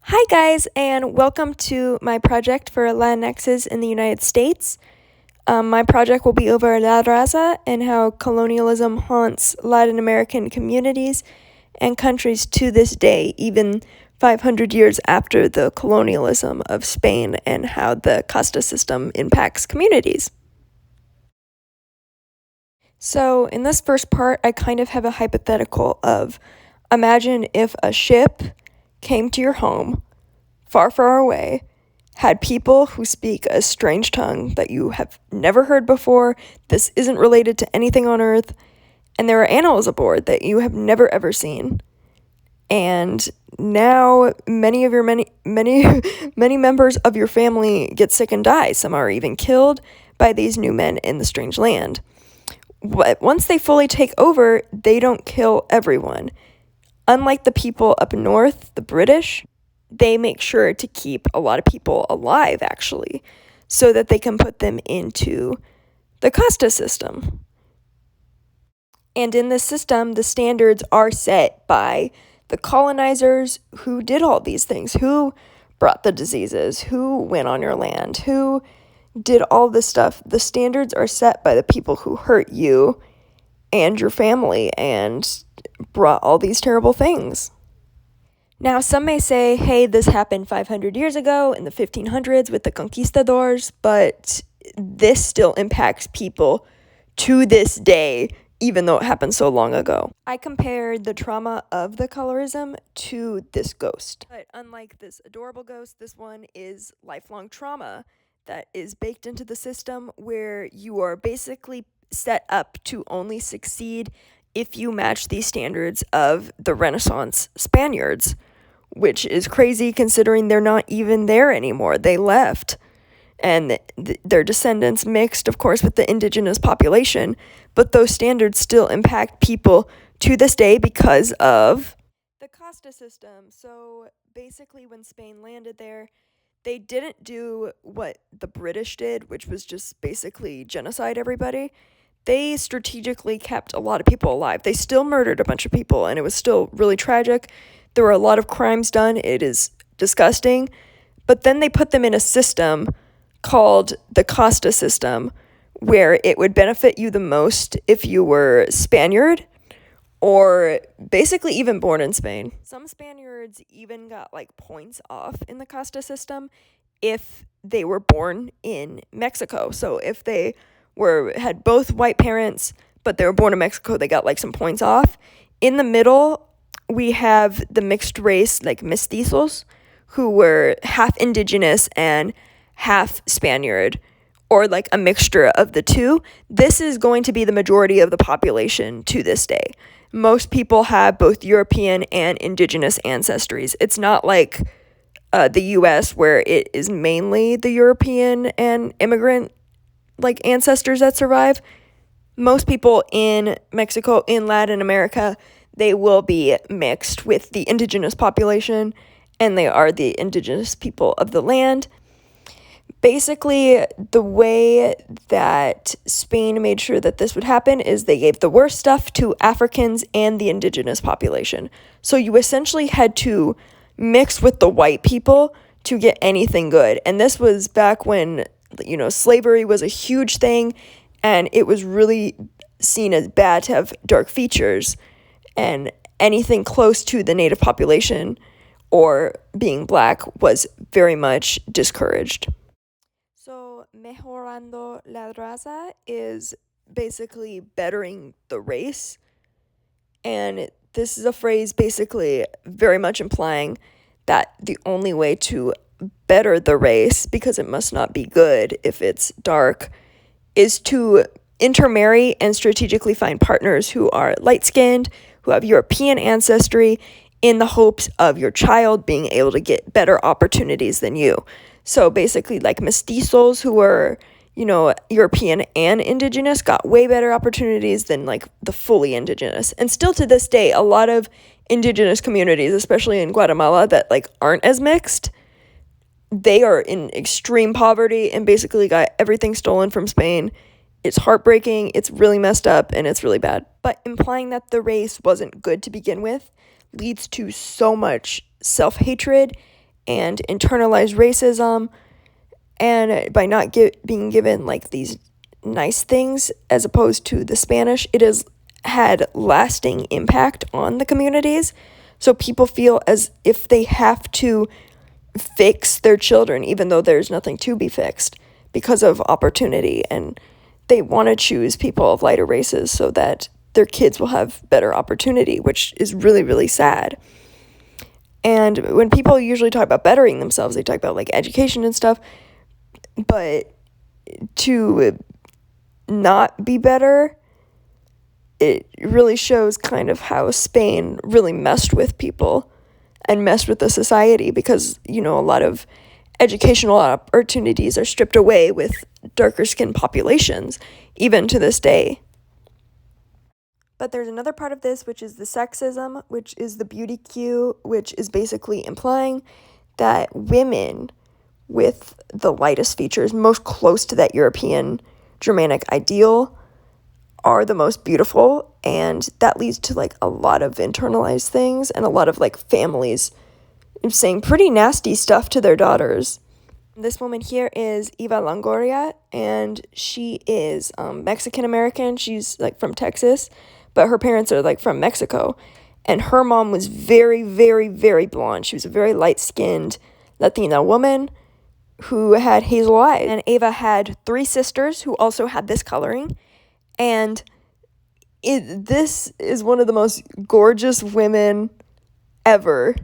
Hi, guys, and welcome to my project for Latinxes in the United States. My project will be over La Raza and how colonialism haunts Latin American communities and countries to this day, even 500 years after the colonialism of Spain, and how the casta system impacts communities. So, in this first part, I kind of have a hypothetical of imagine if a ship came to your home far, far away, had people who speak a strange tongue that you have never heard before. This isn't related to anything on Earth. And there are animals aboard that you have never ever seen. And now many of your many members of your family get sick and die. Some are even killed by these new men in the strange land. But once they fully take over, they don't kill everyone. Unlike the people up north, the British, they make sure to keep a lot of people alive, actually, so that they can put them into the casta system. And in this system, the standards are set by the colonizers who did all these things, who brought the diseases, who went on your land, who did all this stuff. The standards are set by the people who hurt you and your family and brought all these terrible things. Now, some may say, hey, this happened 500 years ago in the 1500s with the conquistadors, but this still impacts people to this day, even though it happened so long ago. I compared the trauma of the colorism to this ghost. But unlike this adorable ghost, this one is lifelong trauma that is baked into the system, where you are basically set up to only succeed if you match the standards of the Renaissance Spaniards, which is crazy considering they're not even there anymore. They left, and their descendants mixed, of course, with the indigenous population, but those standards still impact people to this day because of the casta system. So basically, when Spain landed there, they didn't do what the British did, which was just basically genocide everybody. They strategically kept a lot of people alive. They still murdered a bunch of people, and it was still really tragic. There were a lot of crimes done. It is disgusting. But then they put them in a system called the casta system, where it would benefit you the most if you were Spaniard or basically even born in Spain. Some Spaniards even got points off in the casta system if they were born in Mexico. So if they had both white parents, but they were born in Mexico, they got some points off. In the middle, we have the mixed race, mestizos, who were half indigenous and half Spaniard, or a mixture of the two. This is going to be the majority of the population to this day. Most people have both European and indigenous ancestries. It's not like the US, where it is mainly the European and immigrant ancestors that survive. Most people in Mexico, in Latin America, they will be mixed with the indigenous population, and they are the indigenous people of the land. Basically, the way that Spain made sure that this would happen is they gave the worst stuff to Africans and the indigenous population. So you essentially had to mix with the white people to get anything good. And this was back when, slavery was a huge thing, and it was really seen as bad to have dark features, and anything close to the native population or being black was very much discouraged. So, mejorando la raza is basically bettering the race, and this is a phrase basically very much implying that the only way to better the race, because it must not be good if it's dark, is to intermarry and strategically find partners who are light-skinned, who have European ancestry, in the hopes of your child being able to get better opportunities than you. So basically, mestizos who were, European and indigenous got way better opportunities than the fully indigenous. And still to this day, a lot of indigenous communities, especially in Guatemala, that aren't as mixed, they are in extreme poverty and basically got everything stolen from Spain. It's heartbreaking, it's really messed up, and it's really bad. But implying that the race wasn't good to begin with leads to so much self-hatred and internalized racism, and by not being given like these nice things as opposed to the Spanish, it has had lasting impact on the communities. So people feel as if they have to fix their children, even though there's nothing to be fixed, because of opportunity, and they want to choose people of lighter races so that their kids will have better opportunity, which is really, really sad. And when people usually talk about bettering themselves, they talk about like education and stuff, but to not be better, it really shows kind of how Spain really messed with people and messed with the society, because, you know, a lot of educational opportunities are stripped away with darker skinned populations, even to this day. But there's another part of this, which is the sexism, which is the beauty queue, which is basically implying that women with the lightest features, most close to that European Germanic ideal, are the most beautiful, and that leads to like a lot of internalized things and a lot of like families saying pretty nasty stuff to their daughters. This woman here is Eva Longoria, and she is Mexican American. She's like from Texas, but her parents are like from Mexico, and her mom was very, very, very blonde. She was a very light-skinned Latina woman who had hazel eyes, and Eva had 3 sisters who also had this coloring. And this is one of the most gorgeous women ever.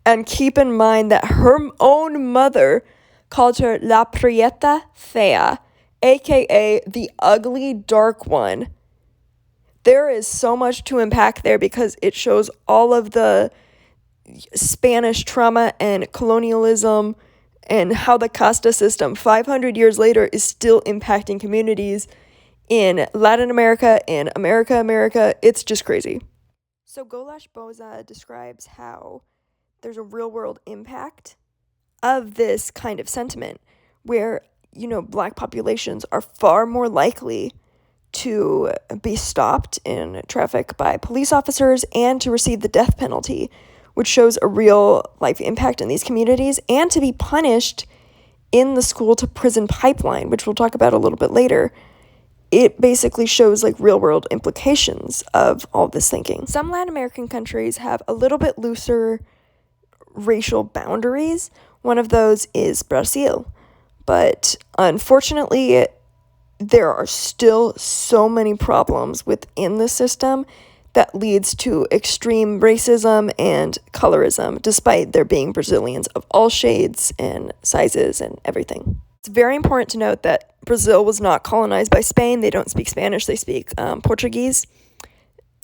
And keep in mind that her own mother called her La Prieta Fea, aka the ugly dark one. There is so much to unpack there, because it shows all of the Spanish trauma and colonialism and how the casta system 500 years later is still impacting communities in Latin America, in America. It's just crazy. So Goulash Boza describes how there's a real world impact of this kind of sentiment, where, you know, Black populations are far more likely to be stopped in traffic by police officers and to receive the death penalty, which shows a real life impact in these communities, and to be punished in the school to prison pipeline, which we'll talk about a little bit later. It basically shows like real world implications of all this thinking. Some Latin American countries have a little bit looser racial boundaries. One of those is Brazil. But unfortunately, there are still so many problems within the system that leads to extreme racism and colorism, despite there being Brazilians of all shades and sizes and everything. It's very important to note that Brazil was not colonized by Spain. They don't speak Spanish, they speak Portuguese.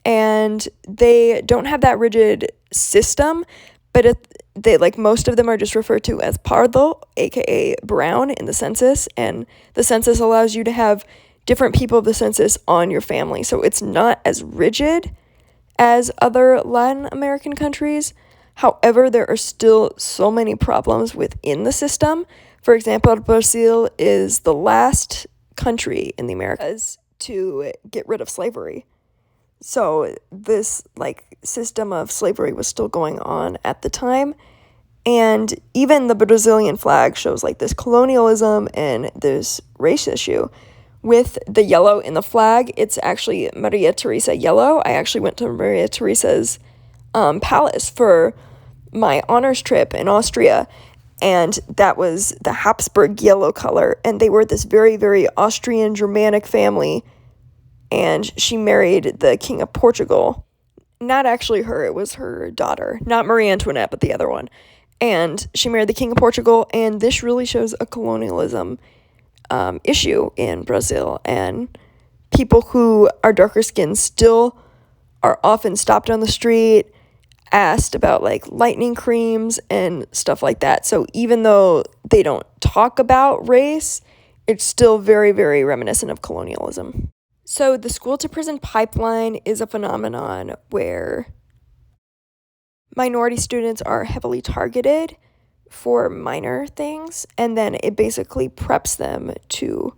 And they don't have that rigid system, but they, like, most of them are just referred to as pardo, aka brown, in the census. And the census allows you to have different people of the census on your family. So it's not as rigid as other Latin American countries. However, there are still so many problems within the system. For example, Brazil is the last country in the Americas to get rid of slavery. So this like system of slavery was still going on at the time. And even the Brazilian flag shows like this colonialism and this race issue. With the yellow in the flag, it's actually Maria Theresa yellow. I actually went to Maria Theresa's palace for my honors trip in Austria, and that was the Habsburg yellow color, and they were this very, very Austrian Germanic family, and she married the King of Portugal. Not actually her, it was her daughter, not Marie Antoinette, but the other one. And she married the King of Portugal, and this really shows a colonialism issue in Brazil, and people who are darker skinned still are often stopped on the street, asked about like lightening creams and stuff like that. So even though they don't talk about race, it's still very, very reminiscent of colonialism. So the school to prison pipeline is a phenomenon where minority students are heavily targeted for minor things, and then it basically preps them to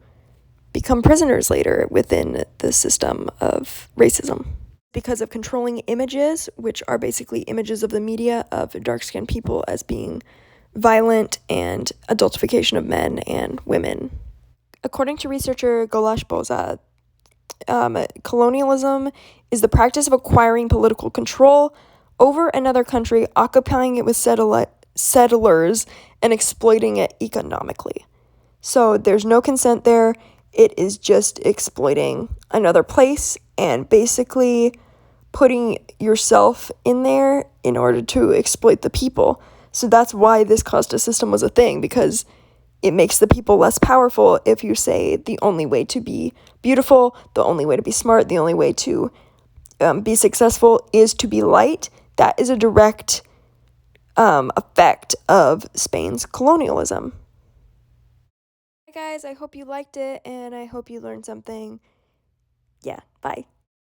become prisoners later within the system of racism. Because of controlling images, which are basically images of the media of dark-skinned people as being violent and adultification of men and women. According to researcher Gulash Boza, colonialism is the practice of acquiring political control over another country, occupying it with settlers, and exploiting it economically. So there's no consent there. It is just exploiting another place and basically putting yourself in there in order to exploit the people. So that's why this caste system was a thing, because it makes the people less powerful if you say the only way to be beautiful, the only way to be smart, the only way to be successful is to be light. That is a direct effect of Spain's colonialism. Hi guys, I hope you liked it and I hope you learned something. Yeah, bye.